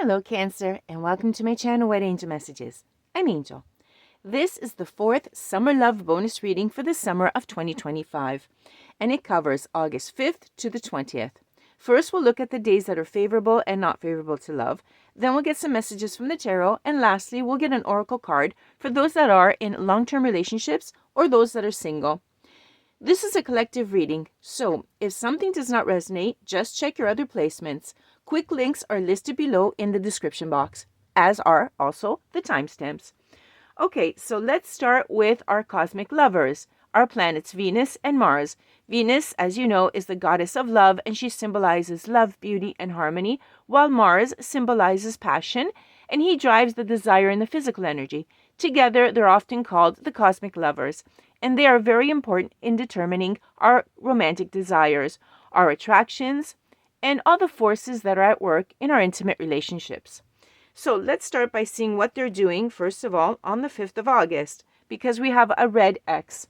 Hello, Cancer, and welcome to my channel, White Angel Messages. I'm Angel. This is the 4th Summer Love bonus reading for the summer of 2025, and it covers August 5th to the 20th. First, we'll look at the days that are favorable and not favorable to love. Then we'll get some messages from the tarot, and lastly, we'll get an oracle card for those that are in long-term relationships or those that are single. This is a collective reading, so if something does not resonate, just check your other placements. Quick links are listed below in the description box, as are also the timestamps. Okay, so let's start with our cosmic lovers, our planets Venus and Mars. Venus, as you know, is the goddess of love, and she symbolizes love, beauty, and harmony, while Mars symbolizes passion, and he drives the desire and the physical energy. Together, they're often called the cosmic lovers, and they are very important in determining our romantic desires, our attractions, and all the forces that are at work in our intimate relationships. So let's start by seeing what they're doing, first of all, on the 5th of August, because we have a red X.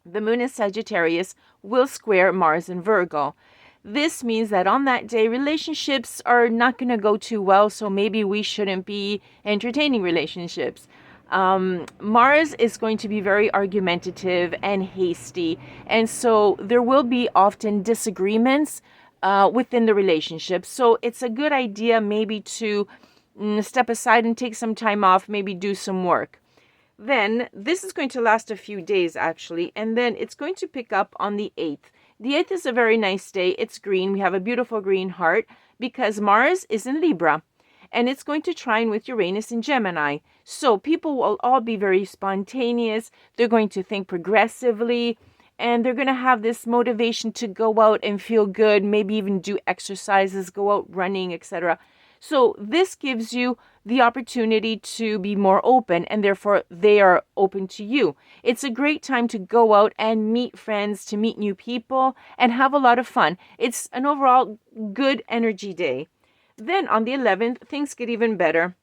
The moon in Sagittarius will square Mars in Virgo. This means that on that day, relationships are not going to go too well, so maybe we shouldn't be entertaining relationships. Mars is going to be very argumentative and hasty, and so there will be often disagreements within the relationship. So it's a good idea maybe to step aside and take some time off, maybe do some work. Then this is going to last a few days actually, and then it's going to pick up on the 8th. The 8th is a very nice day. It's green. We have a beautiful green heart because Mars is in Libra, and it's going to trine with Uranus in Gemini. So people will all be very spontaneous. They're going to think progressively, and they're going to have this motivation to go out and feel good, maybe even do exercises, go out running, etc. So this gives you the opportunity to be more open, and therefore they are open to you. It's a great time to go out and meet friends, to meet new people, and have a lot of fun. It's an overall good energy day. Then on the 11th, things get even better.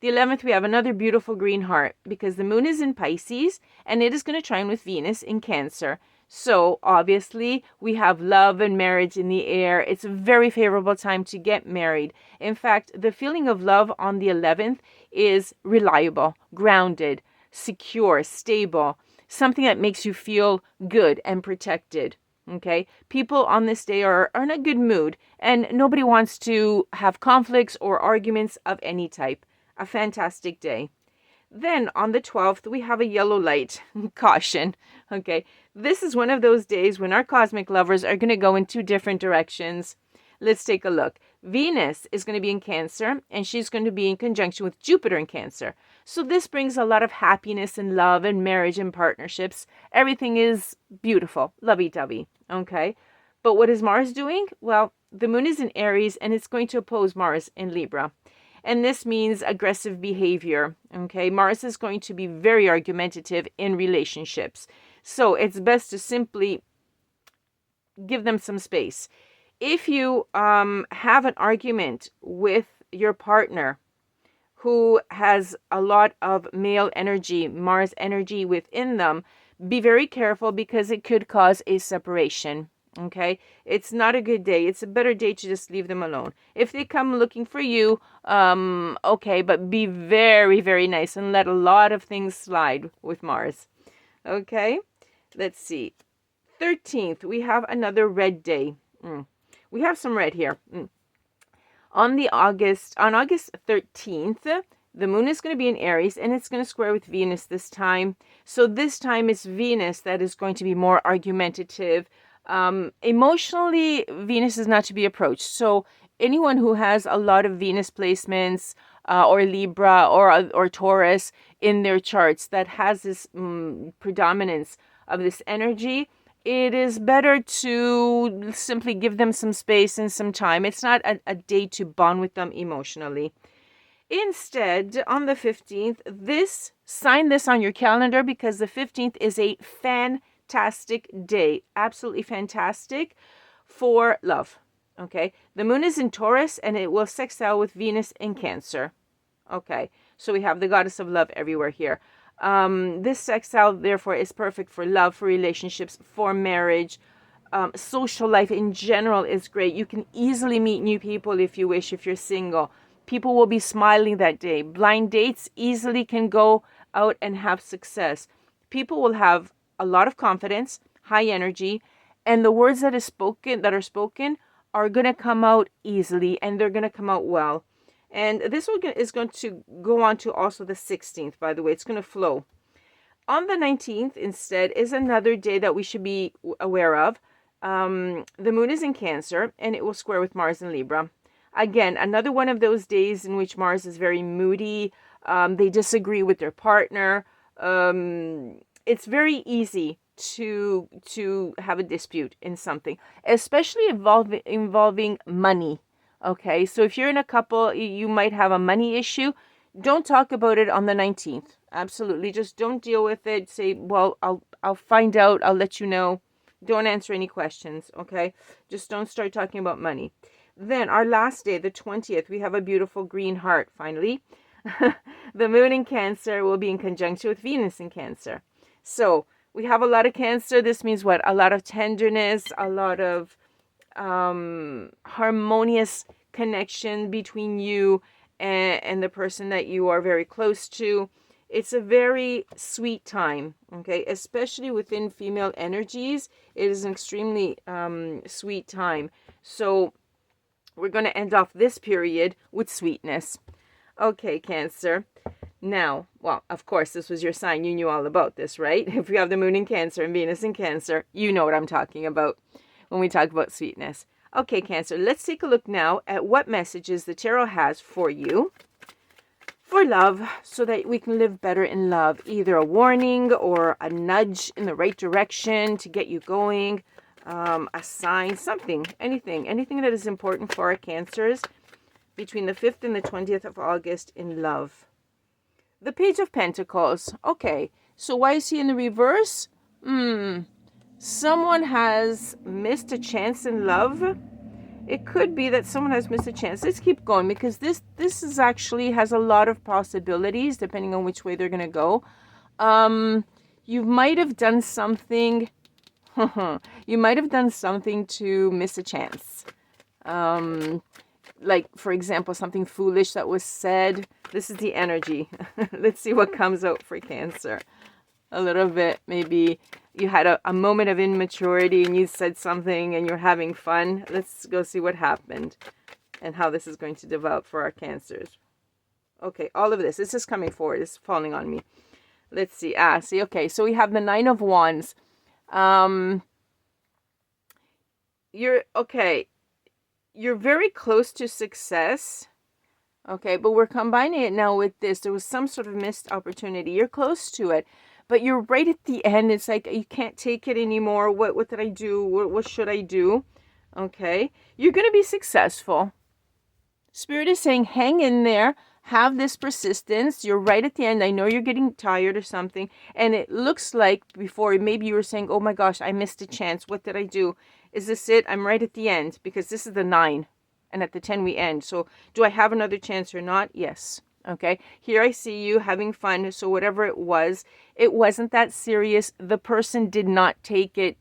The 11th, we have another beautiful green heart because the moon is in Pisces, and it is going to trine with Venus in Cancer. So obviously we have love and marriage in the air. It's a very favorable time to get married. In fact, the feeling of love on the 11th is reliable, grounded, secure, stable, something that makes you feel good and protected. Okay, people on this day are in a good mood, and nobody wants to have conflicts or arguments of any type. A fantastic day. Then on the 12th, we have a yellow light. Caution. Okay, this is one of those days when our cosmic lovers are going to go in two different directions. Let's take a look. Venus is going to be in Cancer, and she's going to be in conjunction with Jupiter in Cancer. So this brings a lot of happiness and love and marriage and partnerships. Everything is beautiful, lovey-dovey, okay? But what is Mars doing? Well, the moon is in Aries, and it's going to oppose Mars in Libra. And this means aggressive behavior, okay? Mars is going to be very argumentative in relationships. So it's best to simply give them some space. If you have an argument with your partner who has a lot of male energy, Mars energy within them, be very careful because it could cause a separation. Okay, it's not a good day. It's a better day to just leave them alone. If they come looking for you, okay, but be very, very nice and let a lot of things slide with Mars. Okay, let's see. 13th, we have another red day. We have some red here. On August 13th, the moon is going to be in Aries, and it's going to square with Venus this time. So this time it's Venus that is going to be more argumentative. Emotionally, Venus is not to be approached. So anyone who has a lot of Venus placements or Libra or Taurus in their charts that has this predominance of this energy, it is better to simply give them some space and some time. It's not a day to bond with them emotionally. Instead, on the 15th, sign this on your calendar because the 15th is a fantastic day, absolutely fantastic for love. Okay, the moon is in Taurus, and it will sextile with Venus in Cancer. Okay, so we have the goddess of love everywhere here. This sextile therefore is perfect for love, for relationships, for marriage. Social life in general is great. You can easily meet new people if you wish, if you're single. People will be smiling that day. Blind dates easily can go out and have success. People will have a lot of confidence, high energy, and the words that are spoken are going to come out easily, and they're going to come out well. And this is going to go on to also the 16th, by the way. It's going to flow. On the 19th, instead, is another day that we should be aware of. The moon is in Cancer, and it will square with Mars in Libra. Again, another one of those days in which Mars is very moody. They disagree with their partner. It's very easy to have a dispute in something, especially involving money. Okay, so if you're in a couple, you might have a money issue. Don't talk about it on the 19th. Absolutely, just don't deal with it. Say, well, I'll find out. I'll let you know. Don't answer any questions. Okay, just don't start talking about money. Then our last day, the 20th, we have a beautiful green heart. Finally, the moon in Cancer will be in conjunction with Venus in Cancer. So we have a lot of Cancer. This means what? A lot of tenderness, a lot of harmonious connection between you and the person that you are very close to. It's a very sweet time, okay? Especially within female energies, it is an extremely sweet time. So we're going to end off this period with sweetness. Okay, Cancer. Now, well, of course, this was your sign. You knew all about this, right? If you have the moon in Cancer and Venus in Cancer, you know what I'm talking about when we talk about sweetness. Okay, Cancer, let's take a look now at what messages the tarot has for you for love, so that we can live better in love. Either a warning or a nudge in the right direction to get you going, a sign, something, anything that is important for our Cancers between the 5th and the 20th of August in love. The Page of Pentacles. Okay, so why is he in the reverse? Someone has missed a chance in love. It could be that someone has missed a chance. Let's keep going, because this is actually has a lot of possibilities depending on which way they're going to go. You might have done something. You might have done something to miss a chance. Like, for example, something foolish that was said. This is the energy. Let's see what comes out for Cancer. A little bit, maybe you had a moment of immaturity and you said something and you're having fun. Let's go see what happened and how this is going to develop for our Cancers. Okay, all of this is coming forward. It's falling on me. Let's see. See, okay, so we have the 9 of Wands. You're very close to success. Okay, but we're combining it now with this. There was some sort of missed opportunity. You're close to it, but you're right at the end. It's like you can't take it anymore. What did I do? What should I do? Okay, you're going to be successful. Spirit is saying, hang in there. Have this persistence. You're right at the end. I know you're getting tired or something. And it looks like before, maybe you were saying, oh my gosh, I missed a chance. What did I do? Is this it? I'm right at the end, because this is the 9. And at the 10 we end. So do I have another chance or not? Yes. Okay. Here I see you having fun. So whatever it wasn't that serious. The person did not take it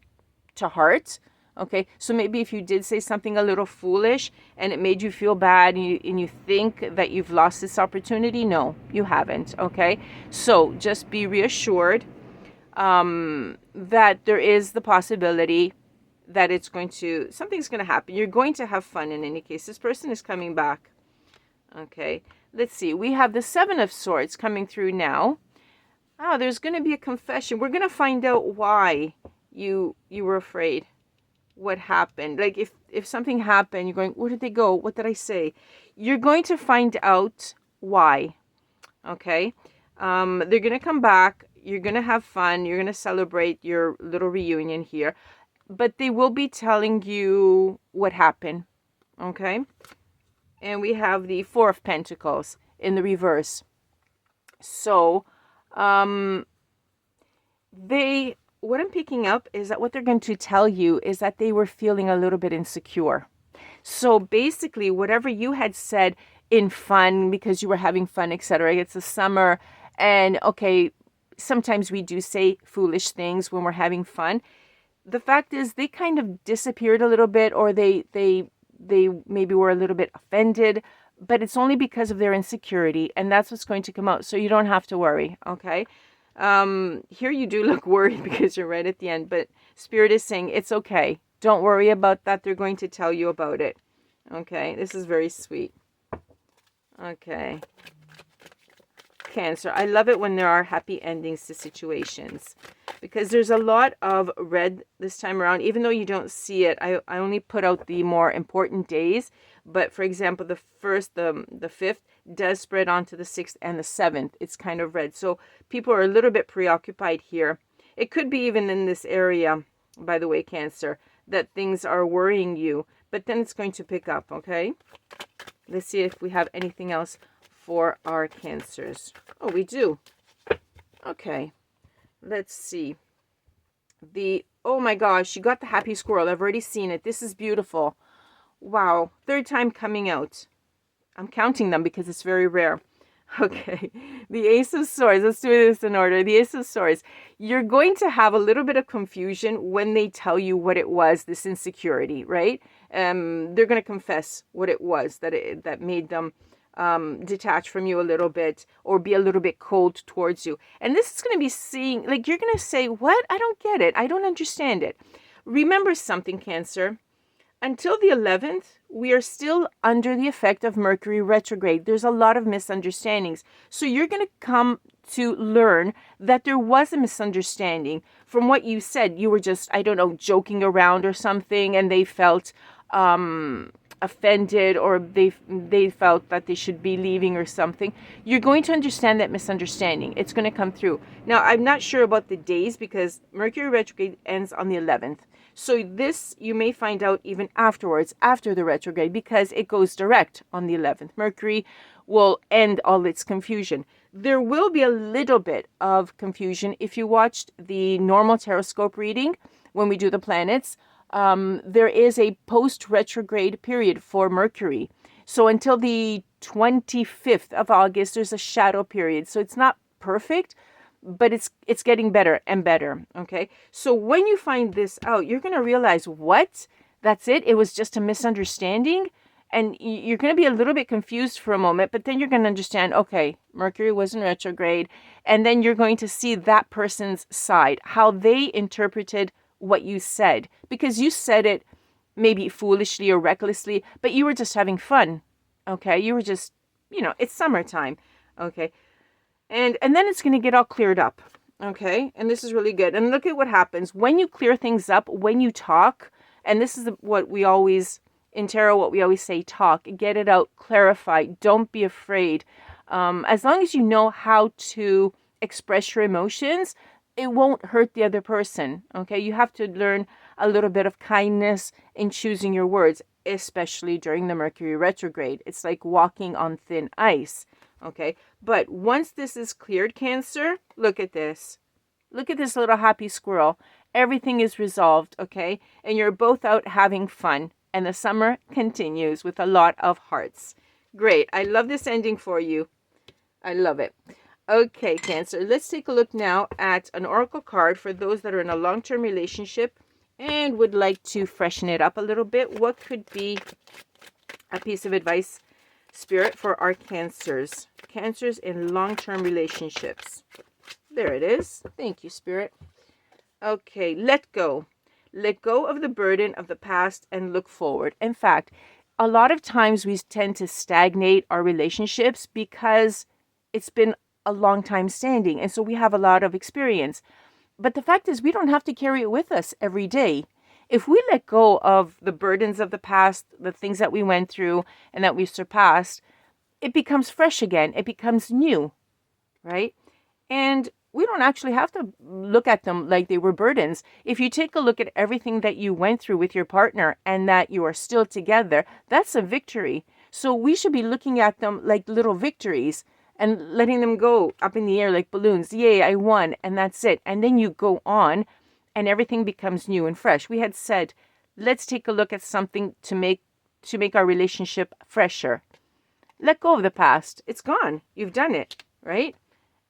to heart. Okay. So maybe if you did say something a little foolish and it made you feel bad and you think that you've lost this opportunity. No, you haven't. Okay. So just be reassured that there is the possibility that something's going to happen. You're going to have fun in any case. This person is coming back. Okay, let's see. We have the 7 of Swords coming through now. There's going to be a confession. We're going to find out why you were afraid. What happened? Like if something happened, you're going, where did they go? What did I say? You're going to find out why. Okay, they're going to come back. You're going to have fun. You're going to celebrate your little reunion here. But they will be telling you what happened, okay? And we have the 4 of Pentacles in the reverse. So, what I'm picking up is that what they're going to tell you is that they were feeling a little bit insecure. So basically, whatever you had said in fun, because you were having fun, etc. It's the summer, and okay, sometimes we do say foolish things when we're having fun. The fact is, they kind of disappeared a little bit, or they maybe were a little bit offended but it's only because of their insecurity, and that's what's going to come out. So you don't have to worry, okay? Here you do look worried because you're right at the end, but Spirit is saying it's okay. Don't worry about that. They're going to tell you about it. Okay, this is very sweet. Okay. Cancer. I love it when there are happy endings to situations, because there's a lot of red this time around. Even though you don't see it, I only put out the more important days. But for example, the 1st, the 5th does spread onto the 6th and the 7th. It's kind of red. So people are a little bit preoccupied here. It could be even in this area, by the way, Cancer, that things are worrying you. But then it's going to pick up, okay? Let's see if we have anything else for our Cancers. Oh, we do. Okay. Let's see. Oh my gosh, you got the happy squirrel. I've already seen it. This is beautiful. Wow. 3rd time coming out. I'm counting them because it's very rare. Okay. The Ace of Swords. Let's do this in order. The Ace of Swords. You're going to have a little bit of confusion when they tell you what it was, this insecurity, right? They're going to confess what it was that made them detach from you a little bit, or be a little bit cold towards you. And this is going to be seeing, like, you're going to say, what? I don't get it. I don't understand it. Remember something, Cancer. Until the 11th, we are still under the effect of Mercury retrograde. There's a lot of misunderstandings. So you're going to come to learn that there was a misunderstanding. From what you said, you were just, I don't know, joking around or something, and they felt offended, or they felt that they should be leaving or something. You're going to understand that misunderstanding. It's going to come through. Now, I'm not sure about the days, because Mercury retrograde ends on the 11th. So this you may find out even afterwards, after the retrograde, because it goes direct on the 11th. Mercury will end all its confusion. There will be a little bit of confusion if you watched the normal TAROTSCOPE reading when we do the planets. There is a post-retrograde period for Mercury. So until the 25th of August, there's a shadow period. So it's not perfect, but it's getting better and better, okay? So when you find this out, you're going to realize, what? That's it? It was just a misunderstanding? And you're going to be a little bit confused for a moment, but then you're going to understand, okay, Mercury was in retrograde, and then you're going to see that person's side, how they interpreted what you said, because you said it maybe foolishly or recklessly, but you were just having fun, okay? You were just, it's summertime, okay? And then it's going to get all cleared up, okay? And this is really good. And look at what happens when you clear things up, when you talk. And this is what we always, in tarot, what we always say, talk. Get it out, clarify. Don't be afraid. As long as you know how to express your emotions, it won't hurt the other person, okay? You have to learn a little bit of kindness in choosing your words, especially during the Mercury retrograde. It's like walking on thin ice. Okay, but once this is cleared, Cancer, look at this. Look at this little happy squirrel. Everything is resolved, okay? And you're both out having fun. And the summer continues with a lot of hearts. Great. I love this ending for you. I love it. Okay, Cancer. Let's take a look now at an oracle card for those that are in a long-term relationship and would like to freshen it up a little bit. What could be a piece of advice, Spirit, for our Cancers? Cancers in long-term relationships. There it is. Thank you, Spirit. Okay, let go. Let go of the burden of the past and look forward. In fact, a lot of times we tend to stagnate our relationships because it's been a long time standing, and so we have a lot of experience. But the fact is, we don't have to carry it with us every day. If we let go of the burdens of the past, the things that we went through and that we've surpassed, it becomes fresh again. It becomes new, right? And we don't actually have to look at them like they were burdens. If you take a look at everything that you went through with your partner and that you are still together, that's a victory. So we should be looking at them like little victories and letting them go up in the air like balloons. Yay, I won, and that's it. And then you go on and everything becomes new and fresh. We had said, let's take a look at something to make our relationship fresher. Let go of the past. It's gone. You've done it, right?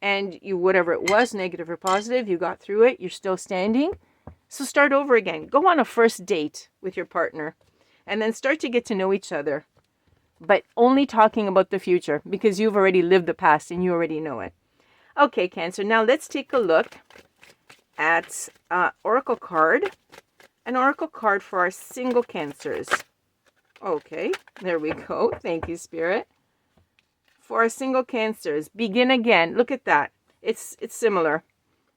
And you, whatever it was, negative or positive, you got through it. You're still standing. So start over again. Go on a first date with your partner and then start to get to know each other. but only talking about the future because you've already lived the past and you already know it. Okay, Cancer, now let's take a look at Oracle card. An Oracle card for our single Cancers. Okay, there we go. Thank you, Spirit. For our single Cancers, begin again. Look at that. It's similar.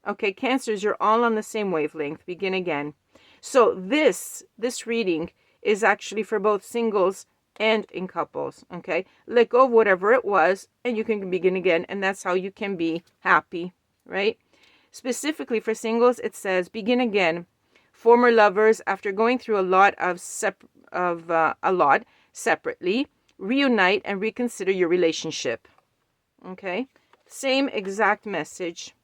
Okay, Cancers, you're all on the same wavelength. Begin again. So this reading is actually for both singles and in couples. Okay, let go of whatever it was and you can begin again, and that's how you can be happy, right? Specifically for singles, it says begin again. Former lovers, after going through a lot separately, reunite and reconsider your relationship. Okay, same exact message.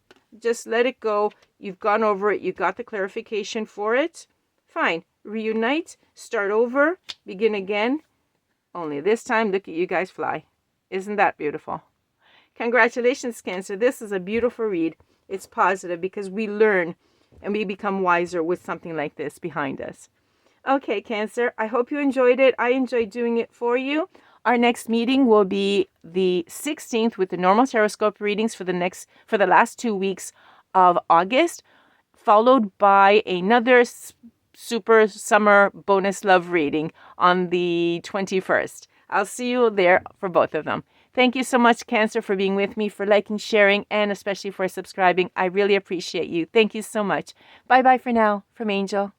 Just let it go. You've gone over it. You got the clarification for it. Fine. Reunite, start over, begin again. Only this time, look at you guys fly. Isn't that beautiful? Congratulations, Cancer. This is a beautiful read. It's positive because we learn and we become wiser with something like this behind us. Okay, Cancer, I hope you enjoyed it. I enjoyed doing it for you. Our next meeting will be the 16th with the normal Taroscope readings for the last 2 weeks of August, followed by another super summer bonus love reading on the 21st. I'll see you there for both of them. Thank you so much, Cancer, for being with me, for liking, sharing, and especially for subscribing. I really appreciate you. Thank you so much. Bye-bye for now from Angel.